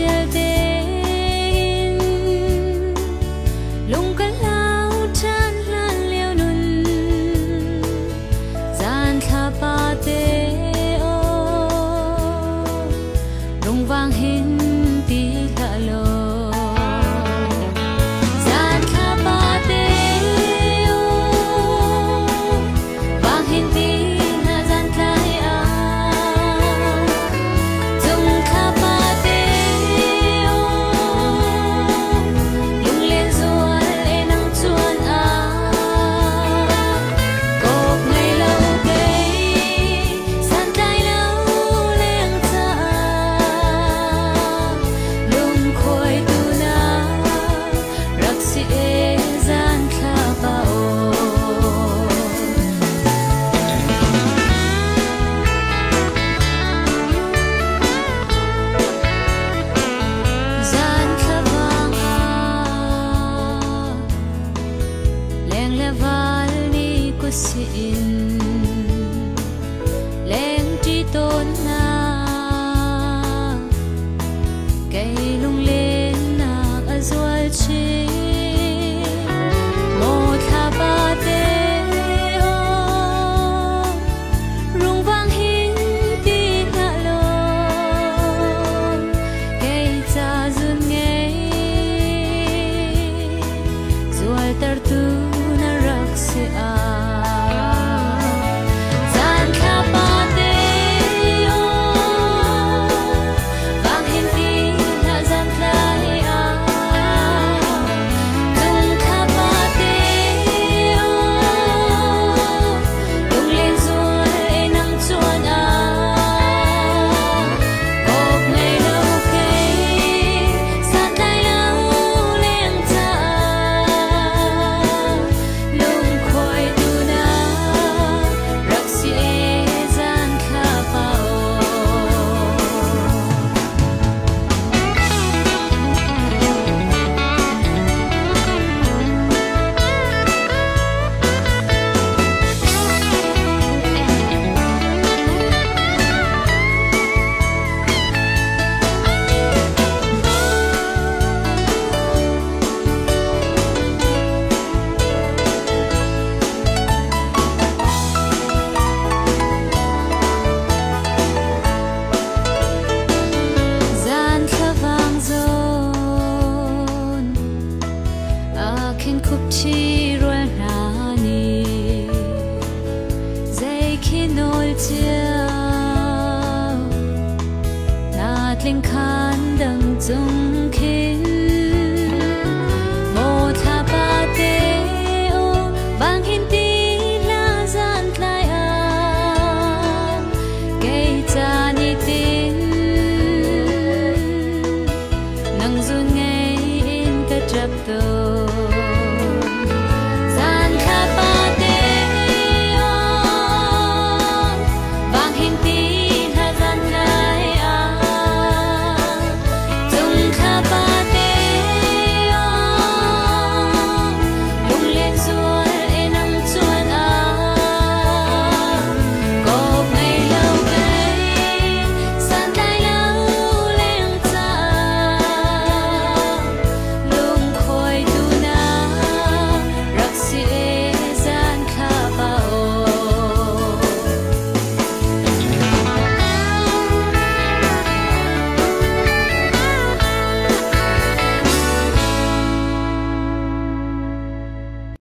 chiel đến lung cả lao chan lan liêu nun gian kha pa te o lung vang hin ti la lo gian kha pa te o vang hin ti in lên tri tôn na cây lung lên na ở dual chi một ha ba te o rung vang hin ti na lo cây cha dun nghe dual tar tu na rak se a chi rual rani zai khi nol chi